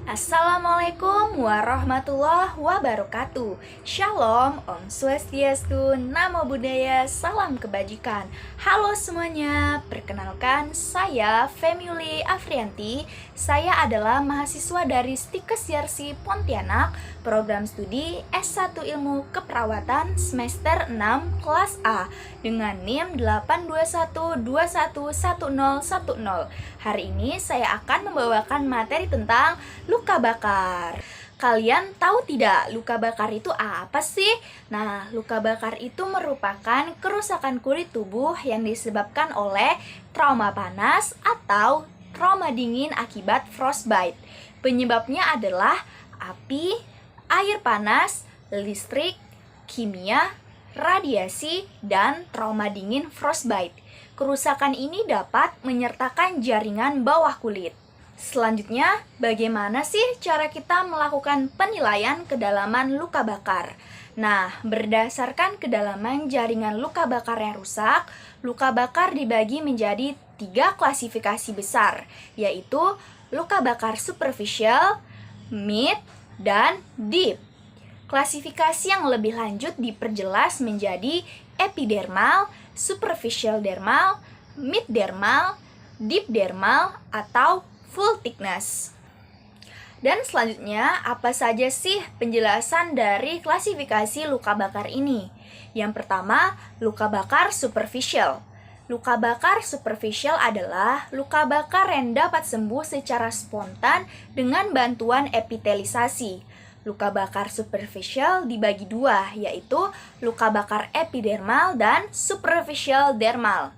Assalamualaikum warahmatullahi wabarakatuh. Shalom, Om Swastiastu, Namo Buddhaya, salam kebajikan. Halo semuanya, perkenalkan saya Femily Afrianti. Saya adalah mahasiswa dari Stikes Yarsi Pontianak, program studi S1 Ilmu Keperawatan semester 6 kelas A dengan NIM 821211010. Hari ini saya akan membawakan materi tentang luka bakar. Kalian tahu tidak luka bakar itu apa sih? Nah, luka bakar itu merupakan kerusakan kulit tubuh yang disebabkan oleh trauma panas atau trauma dingin akibat frostbite. Penyebabnya adalah api, air panas, listrik, kimia, radiasi, dan trauma dingin frostbite. Kerusakan ini dapat menyertakan jaringan bawah kulit. Selanjutnya, bagaimana sih cara kita melakukan penilaian kedalaman luka bakar? Nah, berdasarkan kedalaman jaringan luka bakar yang rusak, luka bakar dibagi menjadi 3 klasifikasi besar, yaitu luka bakar superficial, mid, dan deep. Klasifikasi yang lebih lanjut diperjelas menjadi epidermal, superficial dermal, mid dermal, deep dermal, atau full thickness. Dan selanjutnya, apa saja sih penjelasan dari klasifikasi luka bakar ini? Yang pertama, luka bakar superficial. Luka bakar superficial adalah luka bakar yang dapat sembuh secara spontan dengan bantuan epitelisasi. Luka bakar superficial dibagi 2, yaitu luka bakar epidermal dan superficial dermal.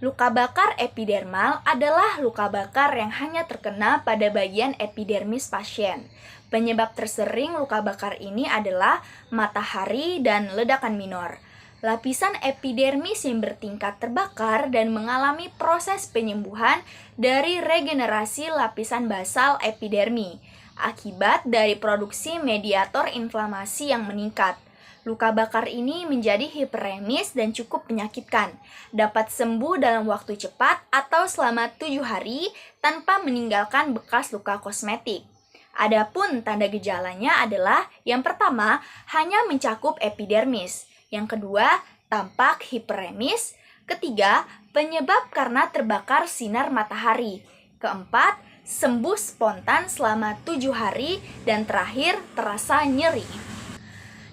Luka bakar epidermal adalah luka bakar yang hanya terkena pada bagian epidermis pasien. Penyebab tersering luka bakar ini adalah matahari dan ledakan minor. Lapisan epidermis yang bertingkat terbakar dan mengalami proses penyembuhan dari regenerasi lapisan basal epidermi akibat dari produksi mediator inflamasi yang meningkat. Luka bakar ini menjadi hiperemis dan cukup menyakitkan. Dapat sembuh dalam waktu cepat atau selama 7 hari tanpa meninggalkan bekas luka kosmetik. Adapun tanda gejalanya adalah yang pertama, hanya mencakup epidermis. Yang kedua, tampak hiperemis. Ketiga, penyebab karena terbakar sinar matahari. Keempat, sembuh spontan selama 7 hari. Dan terakhir, terasa nyeri.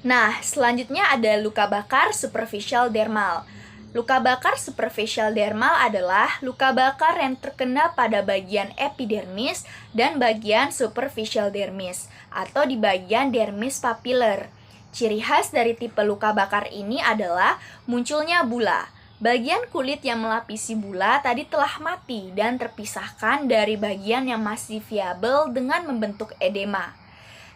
Nah, selanjutnya ada luka bakar superficial dermal. Luka bakar superficial dermal adalah luka bakar yang terkena pada bagian epidermis dan bagian superficial dermis, atau di bagian dermis papiler. Ciri khas dari tipe luka bakar ini adalah munculnya bula. Bagian kulit yang melapisi bula tadi telah mati dan terpisahkan dari bagian yang masih viabel dengan membentuk edema.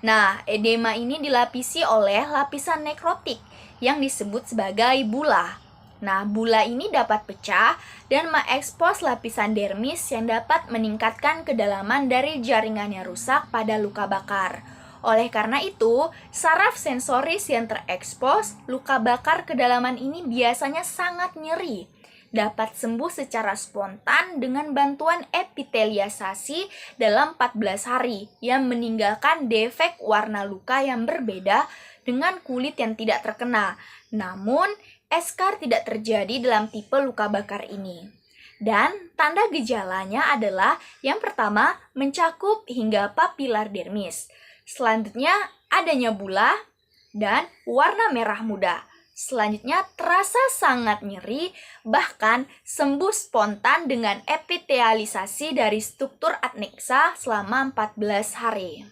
Nah, edema ini dilapisi oleh lapisan nekrotik yang disebut sebagai bula. Nah, bula ini dapat pecah dan mengekspos lapisan dermis yang dapat meningkatkan kedalaman dari jaringan yang rusak pada luka bakar. Oleh karena itu, saraf sensoris yang terekspos, luka bakar kedalaman ini biasanya sangat nyeri. Dapat sembuh secara spontan dengan bantuan epiteliasasi dalam 14 hari yang meninggalkan defek warna luka yang berbeda dengan kulit yang tidak terkena. Namun, eskar tidak terjadi dalam tipe luka bakar ini. Dan tanda gejalanya adalah yang pertama, mencakup hingga papilar dermis. Selanjutnya, adanya bula dan warna merah muda. Selanjutnya, terasa sangat nyeri, bahkan sembuh spontan dengan epitelialisasi dari struktur adnexa selama 14 hari.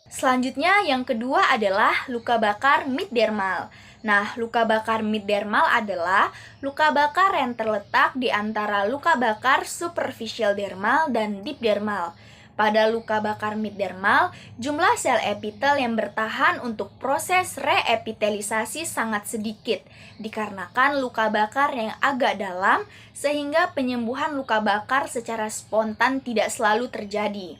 Selanjutnya, yang kedua adalah luka bakar middermal. Nah, luka bakar middermal adalah luka bakar yang terletak di antara luka bakar superficial dermal dan deep dermal. Pada luka bakar middermal, jumlah sel epitel yang bertahan untuk proses reepitelisasi sangat sedikit, dikarenakan luka bakar yang agak dalam, sehingga penyembuhan luka bakar secara spontan tidak selalu terjadi.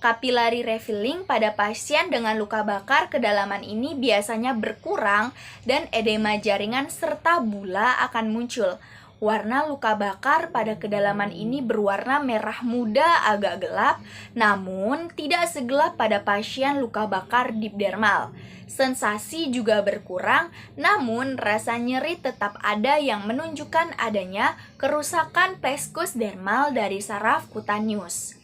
Capillary refilling pada pasien dengan luka bakar kedalaman ini biasanya berkurang dan edema jaringan serta bula akan muncul. Warna luka bakar pada kedalaman ini berwarna merah muda agak gelap, namun tidak segelap pada pasien luka bakar dipdermal. Sensasi juga berkurang, namun rasa nyeri tetap ada yang menunjukkan adanya kerusakan plexus dermal dari saraf kutaneus.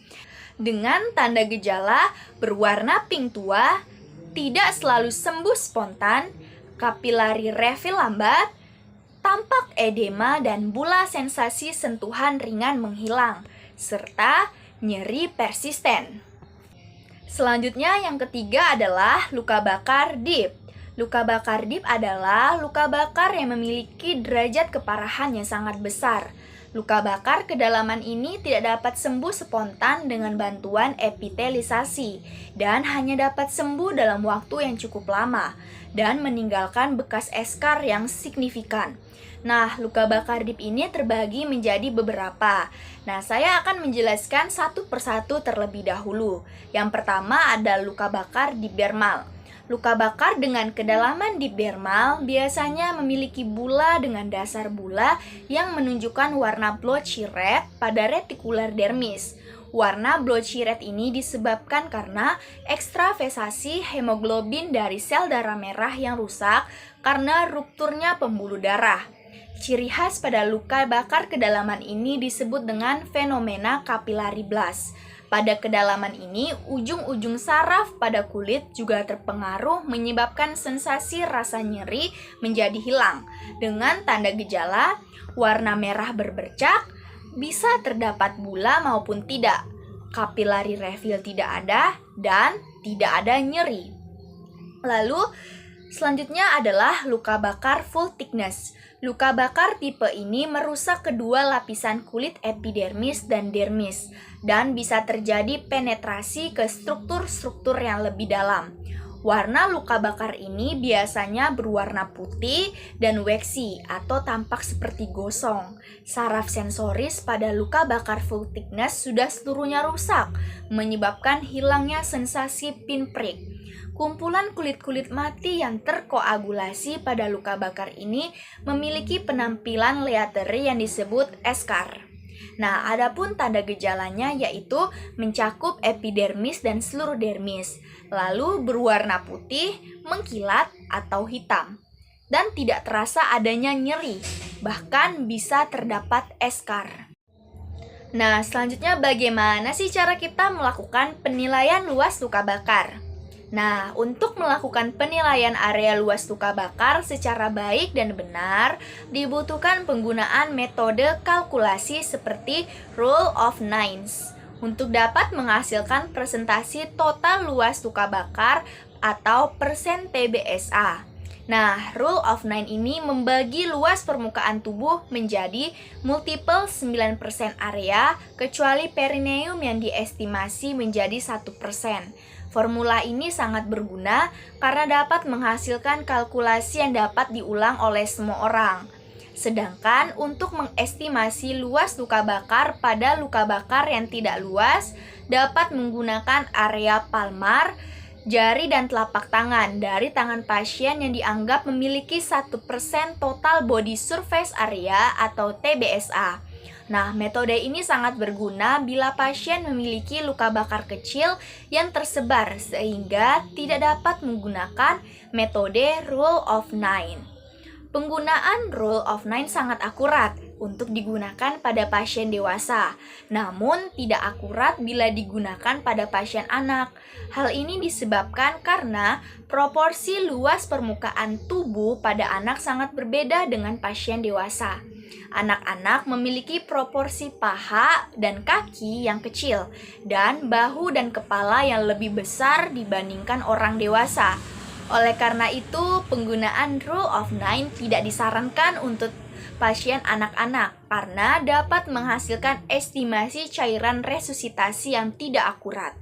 Dengan tanda gejala berwarna pink tua, tidak selalu sembuh spontan, kapilari refill lambat, tampak edema dan bula sensasi sentuhan ringan menghilang, serta nyeri persisten. Selanjutnya yang ketiga adalah luka bakar deep. Luka bakar deep adalah luka bakar yang memiliki derajat keparahan yang sangat besar. Luka bakar kedalaman ini tidak dapat sembuh spontan dengan bantuan epitelisasi dan hanya dapat sembuh dalam waktu yang cukup lama dan meninggalkan bekas eskar yang signifikan. Nah, luka bakar deep ini terbagi menjadi beberapa. Nah, saya akan menjelaskan satu persatu terlebih dahulu. Yang pertama ada luka bakar dipdermal. Luka bakar dengan kedalaman dipdermal biasanya memiliki bula dengan dasar bula yang menunjukkan warna blotchy red pada retikular dermis. Warna blotchy red ini disebabkan karena ekstravasasi hemoglobin dari sel darah merah yang rusak karena rupturnya pembuluh darah. Ciri khas pada luka bakar kedalaman ini disebut dengan fenomena capillary blast. Pada kedalaman ini, ujung-ujung saraf pada kulit juga terpengaruh menyebabkan sensasi rasa nyeri menjadi hilang. Dengan tanda gejala, warna merah berbercak, bisa terdapat bula maupun tidak. Kapilari refill tidak ada, dan tidak ada nyeri. Lalu, selanjutnya adalah luka bakar full thickness. Luka bakar tipe ini merusak kedua lapisan kulit epidermis dan dermis, dan bisa terjadi penetrasi ke struktur-struktur yang lebih dalam. Warna luka bakar ini biasanya berwarna putih dan waxy atau tampak seperti gosong. Saraf sensoris pada luka bakar full thickness sudah seluruhnya rusak, menyebabkan hilangnya sensasi pinprick. Kumpulan kulit-kulit mati yang terkoagulasi pada luka bakar ini memiliki penampilan leathery yang disebut eskar. Nah, adapun tanda gejalanya yaitu mencakup epidermis dan seluruh dermis, lalu berwarna putih, mengkilat, atau hitam, dan tidak terasa adanya nyeri, bahkan bisa terdapat eskar. Nah, selanjutnya bagaimana sih cara kita melakukan penilaian luas luka bakar? Nah, untuk melakukan penilaian area luas luka bakar secara baik dan benar, dibutuhkan penggunaan metode kalkulasi seperti Rule of Nines untuk dapat menghasilkan presentasi total luas luka bakar atau persen TBSA. Nah, Rule of Nine ini membagi luas permukaan tubuh menjadi multiple 9% area kecuali perineum yang diestimasi menjadi 1%. Formula ini sangat berguna karena dapat menghasilkan kalkulasi yang dapat diulang oleh semua orang. Sedangkan untuk mengestimasi luas luka bakar pada luka bakar yang tidak luas, dapat menggunakan area palmar, jari dan telapak tangan dari tangan pasien yang dianggap memiliki 1% total body surface area atau TBSA. Nah, metode ini sangat berguna bila pasien memiliki luka bakar kecil yang tersebar sehingga tidak dapat menggunakan metode Rule of Nine. Penggunaan Rule of Nine sangat akurat untuk digunakan pada pasien dewasa, namun tidak akurat bila digunakan pada pasien anak. Hal ini disebabkan karena proporsi luas permukaan tubuh pada anak sangat berbeda dengan pasien dewasa. Anak-anak memiliki proporsi paha dan kaki yang kecil, dan bahu dan kepala yang lebih besar dibandingkan orang dewasa. Oleh karena itu, penggunaan Rule of Nine tidak disarankan untuk pasien anak-anak karena dapat menghasilkan estimasi cairan resusitasi yang tidak akurat.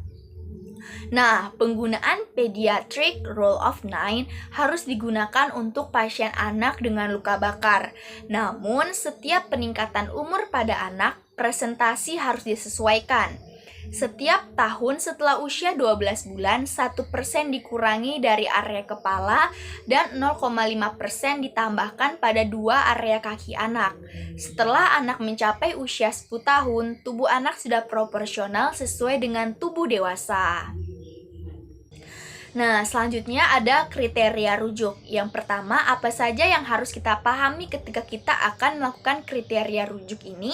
Nah, penggunaan pediatric Rule of Nine harus digunakan untuk pasien anak dengan luka bakar. Namun, setiap peningkatan umur pada anak, presentasi harus disesuaikan. Setiap tahun setelah usia 12 bulan, 1% dikurangi dari area kepala dan 0,5% ditambahkan pada 2 area kaki anak. Setelah anak mencapai usia 10 tahun, tubuh anak sudah proporsional sesuai dengan tubuh dewasa. Nah, selanjutnya ada kriteria rujuk. Yang pertama, apa saja yang harus kita pahami ketika kita akan melakukan kriteria rujuk ini?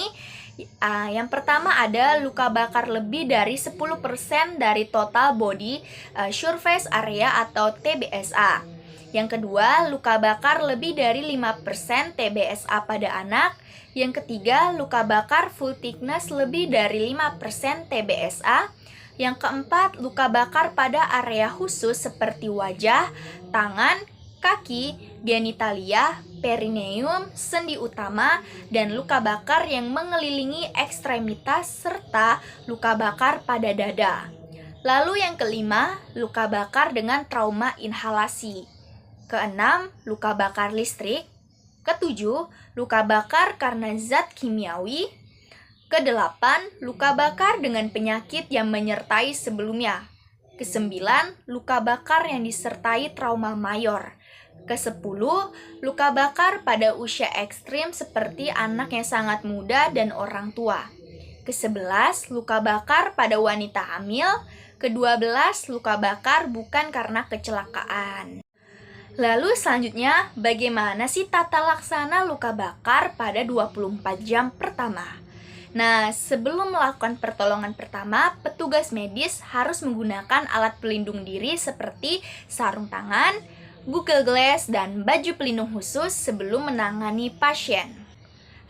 Yang pertama ada luka bakar lebih dari 10% dari total body surface area atau TBSA. Yang kedua, luka bakar lebih dari 5% TBSA pada anak. Yang ketiga, luka bakar full thickness lebih dari 5% TBSA. Yang keempat, luka bakar pada area khusus seperti wajah, tangan, kaki, genitalia, perineum, sendi utama, dan luka bakar yang mengelilingi ekstremitas serta luka bakar pada dada. Lalu yang kelima, luka bakar dengan trauma inhalasi. Keenam, luka bakar listrik. Ketujuh, luka bakar karena zat kimiawi. Kedelapan, luka bakar dengan penyakit yang menyertai sebelumnya. Kesembilan, luka bakar yang disertai trauma mayor. Kesepuluh, luka bakar pada usia ekstrim seperti anak yang sangat muda dan orang tua. Kesebelas, luka bakar pada wanita hamil. Kedua-belas, luka bakar bukan karena kecelakaan. Lalu selanjutnya, bagaimana sih tata laksana luka bakar pada 24 jam pertama? Nah, sebelum melakukan pertolongan pertama, petugas medis harus menggunakan alat pelindung diri seperti sarung tangan, Google Glass, dan baju pelindung khusus sebelum menangani pasien.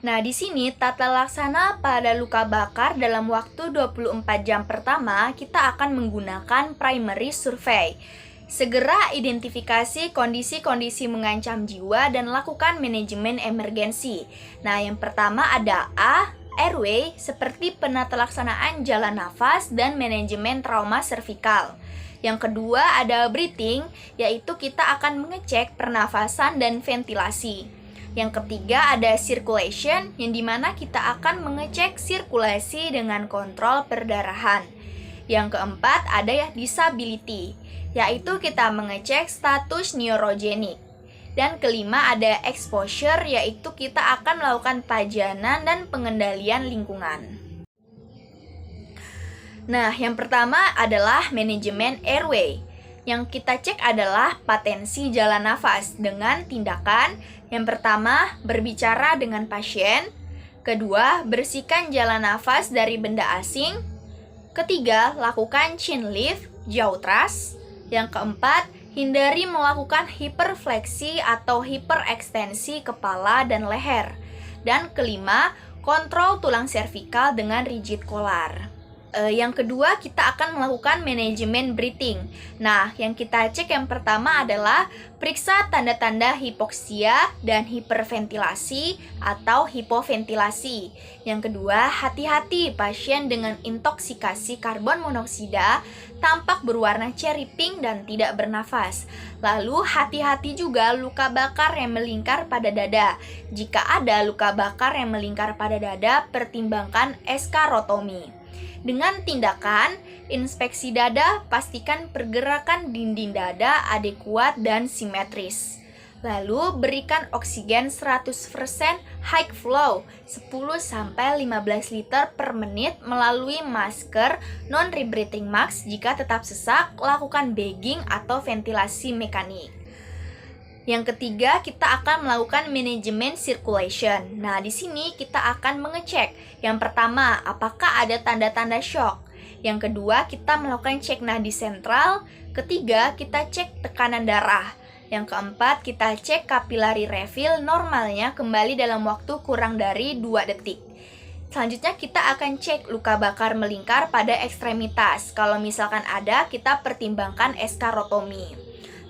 Nah, di sini tata laksana pada luka bakar dalam waktu 24 jam pertama, kita akan menggunakan primary survey. Segera identifikasi kondisi-kondisi mengancam jiwa dan lakukan manajemen emergensi. Nah, yang pertama ada A, airway seperti penata laksanaan jalan nafas dan manajemen trauma servikal. Yang kedua ada breathing, yaitu kita akan mengecek pernafasan dan ventilasi. Yang ketiga ada circulation, yang dimana kita akan mengecek sirkulasi dengan kontrol perdarahan. Yang keempat ada disability, yaitu kita mengecek status neurogenik. Dan kelima ada exposure, yaitu kita akan melakukan pajanan dan pengendalian lingkungan. Nah, yang pertama adalah manajemen airway. Yang kita cek adalah potensi jalan nafas dengan tindakan yang pertama, berbicara dengan pasien. Kedua, bersihkan jalan nafas dari benda asing. Ketiga, lakukan chin lift, jaw thrust. Yang keempat, hindari melakukan hiperfleksi atau hiperekstensi kepala dan leher. Dan kelima, kontrol tulang servikal dengan rigid collar. Yang kedua, kita akan melakukan manajemen breathing. Nah, yang kita cek yang pertama adalah periksa tanda-tanda hipoksia dan hiperventilasi atau hipoventilasi. Yang kedua, hati-hati pasien dengan intoksikasi karbon monoksida tampak berwarna cherry pink dan tidak bernafas. Lalu, hati-hati juga luka bakar yang melingkar pada dada. Jika ada luka bakar yang melingkar pada dada, pertimbangkan eskarotomi. Dengan tindakan inspeksi dada, pastikan pergerakan dinding dada adekuat dan simetris. Lalu berikan oksigen 100% high flow 10-15 liter per menit melalui masker non-rebreathing mask. Jika tetap sesak, lakukan bagging atau ventilasi mekanik. Yang ketiga, kita akan melakukan manajemen circulation. Nah, di sini kita akan mengecek. Yang pertama, apakah ada tanda-tanda shock? Yang kedua, kita melakukan cek nadi sentral. Ketiga, kita cek tekanan darah. Yang keempat, kita cek kapilari refill normalnya kembali dalam waktu kurang dari 2 detik. Selanjutnya kita akan cek luka bakar melingkar pada ekstremitas. Kalau misalkan ada, kita pertimbangkan eskarotomi.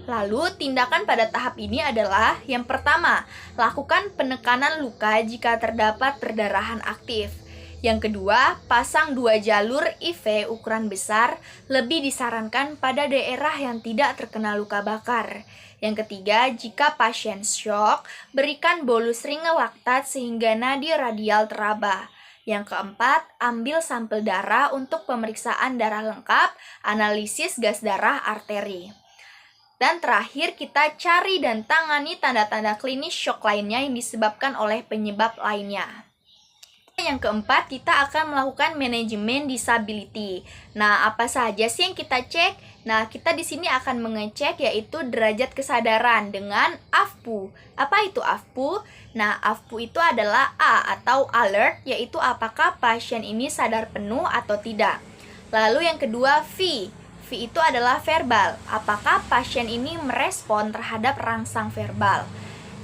Lalu, tindakan pada tahap ini adalah yang pertama, lakukan penekanan luka jika terdapat perdarahan aktif. Yang kedua, pasang 2 jalur IV ukuran besar, lebih disarankan pada daerah yang tidak terkena luka bakar. Yang ketiga, jika pasien shock, berikan bolus ringan laktat sehingga nadi radial teraba. Yang keempat, ambil sampel darah untuk pemeriksaan darah lengkap, analisis gas darah arteri. Dan terakhir, kita cari dan tangani tanda-tanda klinis shock lainnya yang disebabkan oleh penyebab lainnya. Yang keempat, kita akan melakukan manajemen disability. Nah, apa saja sih yang kita cek? Nah, kita di sini akan mengecek yaitu derajat kesadaran dengan AFPU. Apa itu AFPU? Nah, AFPU itu adalah A atau alert, yaitu apakah pasien ini sadar penuh atau tidak. Lalu yang kedua, V. V itu adalah verbal. Apakah pasien ini merespon terhadap rangsang verbal?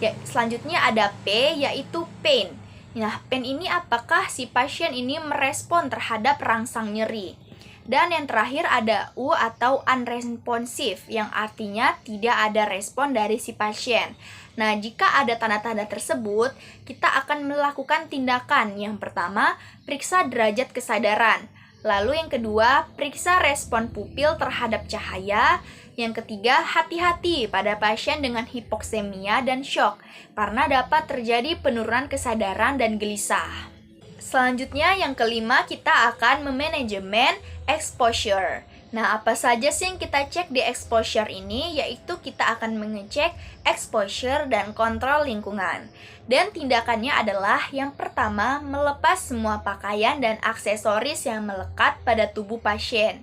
Ya, selanjutnya ada P, yaitu pain. Nah, pain ini apakah si pasien ini merespon terhadap rangsang nyeri. Dan yang terakhir ada U atau unresponsive, yang artinya tidak ada respon dari si pasien. Nah, jika ada tanda-tanda tersebut, kita akan melakukan tindakan. Yang pertama, periksa derajat kesadaran. Lalu yang kedua, periksa respon pupil terhadap cahaya. Yang ketiga, hati-hati pada pasien dengan hipoksemia dan shock, karena dapat terjadi penurunan kesadaran dan gelisah. Selanjutnya, yang kelima, kita akan memanajemen exposure. Nah, apa saja sih yang kita cek di exposure ini? Yaitu kita akan mengecek exposure dan kontrol lingkungan. Dan tindakannya adalah yang pertama, melepas semua pakaian dan aksesoris yang melekat pada tubuh pasien.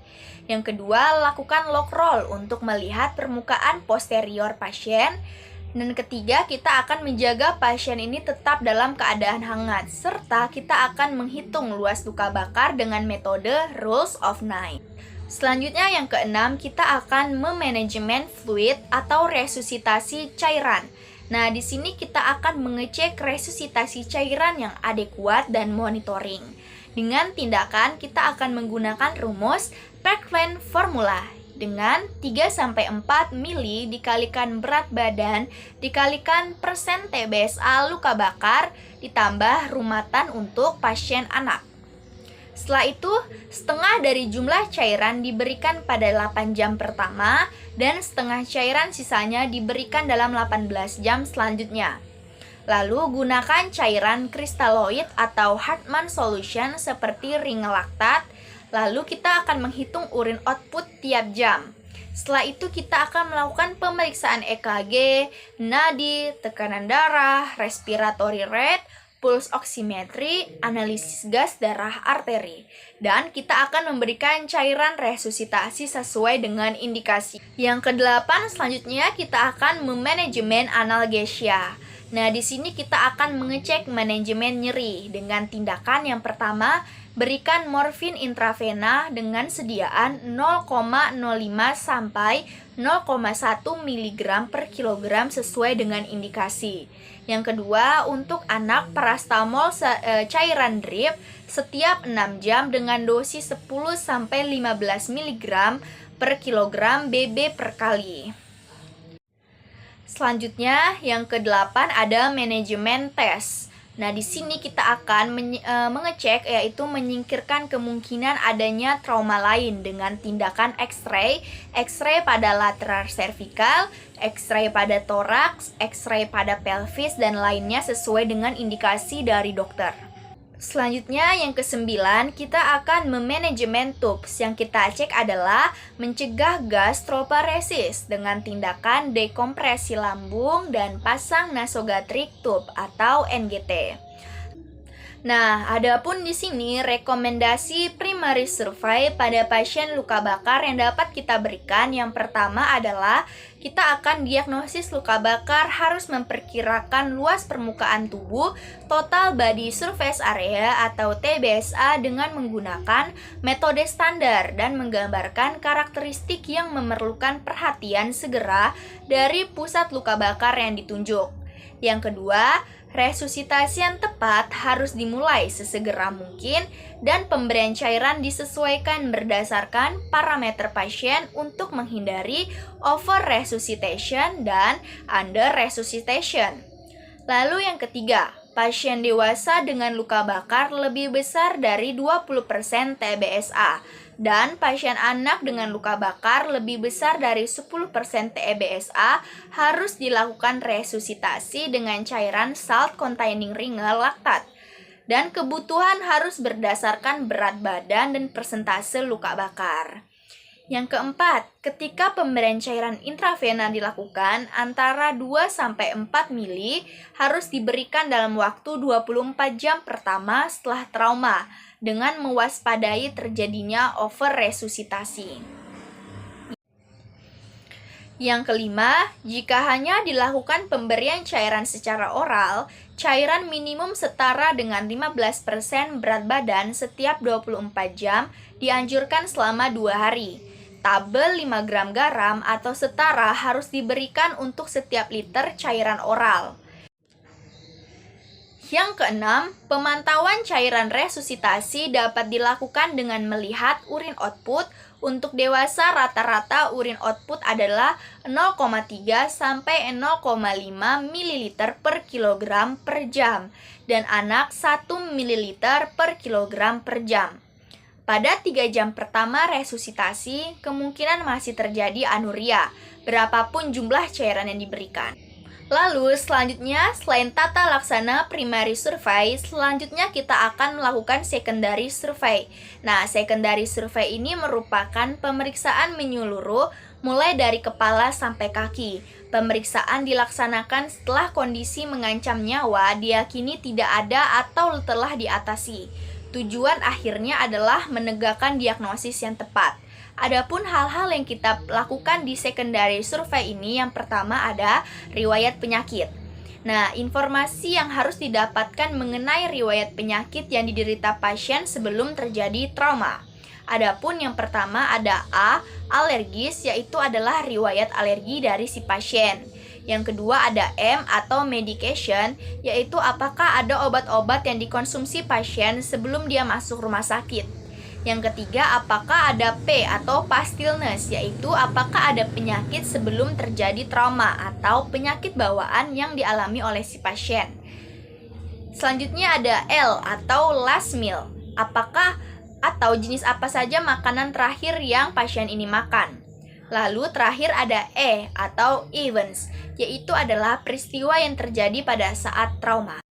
Yang kedua, lakukan lock roll untuk melihat permukaan posterior pasien. Dan ketiga, kita akan menjaga pasien ini tetap dalam keadaan hangat, serta kita akan menghitung luas luka bakar dengan metode Rules of Nine. Selanjutnya yang keenam, kita akan memanajemen fluid atau resusitasi cairan. Nah, di sini kita akan mengecek resusitasi cairan yang adekuat dan monitoring. Dengan tindakan, kita akan menggunakan rumus Parkland formula dengan 3-4 mili dikalikan berat badan dikalikan persen TBSA luka bakar ditambah rumatan untuk pasien anak. Setelah itu, setengah dari jumlah cairan diberikan pada 8 jam pertama dan setengah cairan sisanya diberikan dalam 18 jam selanjutnya. Lalu gunakan cairan kristaloid atau Hartmann solution seperti ring laktat. Lalu kita akan menghitung urin output tiap jam. Setelah itu kita akan melakukan pemeriksaan EKG, nadi, tekanan darah, respiratory rate, pulse oximetry, analisis gas darah arteri. Dan kita akan memberikan cairan resusitasi sesuai dengan indikasi. Yang kedelapan, selanjutnya kita akan memanajemen analgesia. Nah, di sini kita akan mengecek manajemen nyeri dengan tindakan yang pertama, berikan morfin intravena dengan sediaan 0,05 sampai 0,1 mg per kilogram sesuai dengan indikasi. Yang kedua, untuk anak parastamol cairan drip setiap 6 jam dengan dosis 10 sampai 15 mg per kilogram BB per kali. Selanjutnya, yang ke-8 ada manajemen tes. Nah, di sini kita akan mengecek yaitu menyingkirkan kemungkinan adanya trauma lain dengan tindakan X-ray, X-ray pada lateral cervical, X-ray pada toraks, X-ray pada pelvis dan lainnya sesuai dengan indikasi dari dokter. Selanjutnya yang ke-9, kita akan memanajemen tubes. Yang kita cek adalah mencegah gastroparesis dengan tindakan dekompresi lambung dan pasang nasogastric tube atau NGT. Nah, adapun di sini rekomendasi primary survey pada pasien luka bakar yang dapat kita berikan yang pertama adalah kita akan diagnosis luka bakar harus memperkirakan luas permukaan tubuh total body surface area atau TBSA dengan menggunakan metode standar dan menggambarkan karakteristik yang memerlukan perhatian segera dari pusat luka bakar yang ditunjuk. Yang kedua, resusitasi yang tepat harus dimulai sesegera mungkin dan pemberian cairan disesuaikan berdasarkan parameter pasien untuk menghindari over resuscitation dan under resuscitation. Lalu yang ketiga, pasien dewasa dengan luka bakar lebih besar dari 20% TBSA dan pasien anak dengan luka bakar lebih besar dari 10% TBSA harus dilakukan resusitasi dengan cairan salt containing ring laktat. Dan kebutuhan harus berdasarkan berat badan dan persentase luka bakar. Yang keempat, ketika pemberian cairan intravena dilakukan, antara 2-4 mili harus diberikan dalam waktu 24 jam pertama setelah trauma, dengan mewaspadai terjadinya overresusitasi. Yang kelima, jika hanya dilakukan pemberian cairan secara oral, cairan minimum setara dengan 15% berat badan setiap 24 jam dianjurkan selama 2 hari. Tabel 5 gram garam atau setara harus diberikan untuk setiap liter cairan oral. Yang keenam, pemantauan cairan resusitasi dapat dilakukan dengan melihat urin output. Untuk dewasa, rata-rata urin output adalah 0,3 sampai 0,5 ml per kilogram per jam dan anak 1 ml per kilogram per jam. Pada 3 jam pertama resusitasi, kemungkinan masih terjadi anuria, berapapun jumlah cairan yang diberikan. Lalu selanjutnya, selain tata laksana primary survey, selanjutnya kita akan melakukan secondary survey. Nah, secondary survey ini merupakan pemeriksaan menyeluruh mulai dari kepala sampai kaki. Pemeriksaan dilaksanakan setelah kondisi mengancam nyawa diyakini tidak ada atau telah diatasi. Tujuan akhirnya adalah menegakkan diagnosis yang tepat. Adapun hal-hal yang kita lakukan di secondary survey ini, yang pertama ada riwayat penyakit. Nah, informasi yang harus didapatkan mengenai riwayat penyakit yang diderita pasien sebelum terjadi trauma. Adapun yang pertama ada A, alergis, yaitu adalah riwayat alergi dari si pasien. Yang kedua ada M atau medication, yaitu apakah ada obat-obat yang dikonsumsi pasien sebelum dia masuk rumah sakit. Yang ketiga, apakah ada P atau past illness, yaitu apakah ada penyakit sebelum terjadi trauma atau penyakit bawaan yang dialami oleh si pasien. Selanjutnya ada L atau last meal, apakah atau jenis apa saja makanan terakhir yang pasien ini makan. Lalu terakhir ada E atau events, yaitu adalah peristiwa yang terjadi pada saat trauma.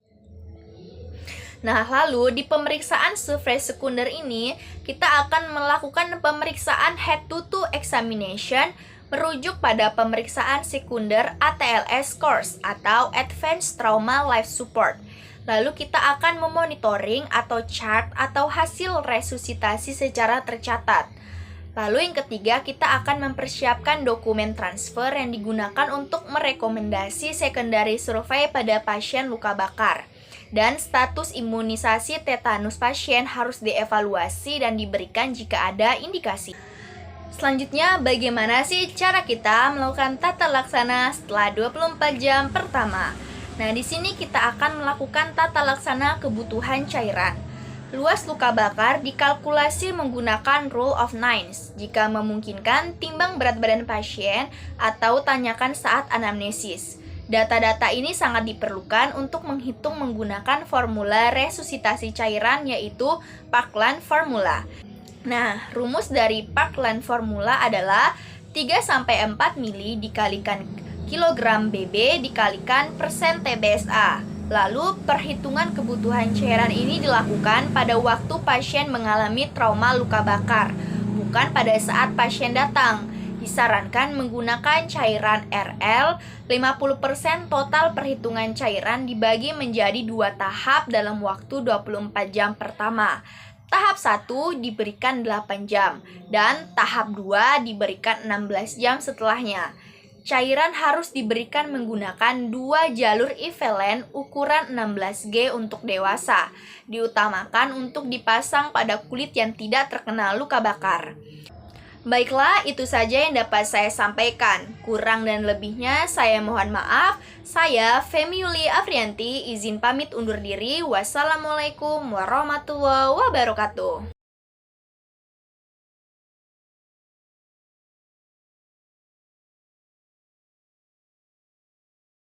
Nah, lalu di pemeriksaan survei sekunder ini, kita akan melakukan pemeriksaan head-to-toe examination merujuk pada pemeriksaan sekunder ATLS course atau Advanced Trauma Life Support. Lalu kita akan memonitoring atau chart atau hasil resusitasi secara tercatat. Lalu yang ketiga, kita akan mempersiapkan dokumen transfer yang digunakan untuk merekomendasi secondary survey pada pasien luka bakar. Dan status imunisasi tetanus pasien harus dievaluasi dan diberikan jika ada indikasi. Selanjutnya, bagaimana sih cara kita melakukan tata laksana setelah 24 jam pertama? Nah, di sini kita akan melakukan tata laksana kebutuhan cairan. Luas luka bakar dikalkulasi menggunakan rule of nines. Jika memungkinkan, timbang berat badan pasien atau tanyakan saat anamnesis. Data-data ini sangat diperlukan untuk menghitung menggunakan formula resusitasi cairan, yaitu Parkland Formula. Nah, rumus dari Parkland Formula adalah 3-4 mili dikalikan kilogram BB dikalikan persen TBSA. Lalu, perhitungan kebutuhan cairan ini dilakukan pada waktu pasien mengalami trauma luka bakar, bukan pada saat pasien datang. Disarankan menggunakan cairan RL, 50% total perhitungan cairan dibagi menjadi 2 tahap dalam waktu 24 jam pertama. Tahap 1 diberikan 8 jam, dan tahap 2 diberikan 16 jam setelahnya. Cairan harus diberikan menggunakan 2 jalur ivalen ukuran 16G untuk dewasa. Diutamakan untuk dipasang pada kulit yang tidak terkena luka bakar. Baiklah, itu saja yang dapat saya sampaikan. Kurang dan lebihnya saya mohon maaf. Saya Femi Yuli Afrianti izin pamit undur diri. Wassalamualaikum warahmatullahi wabarakatuh.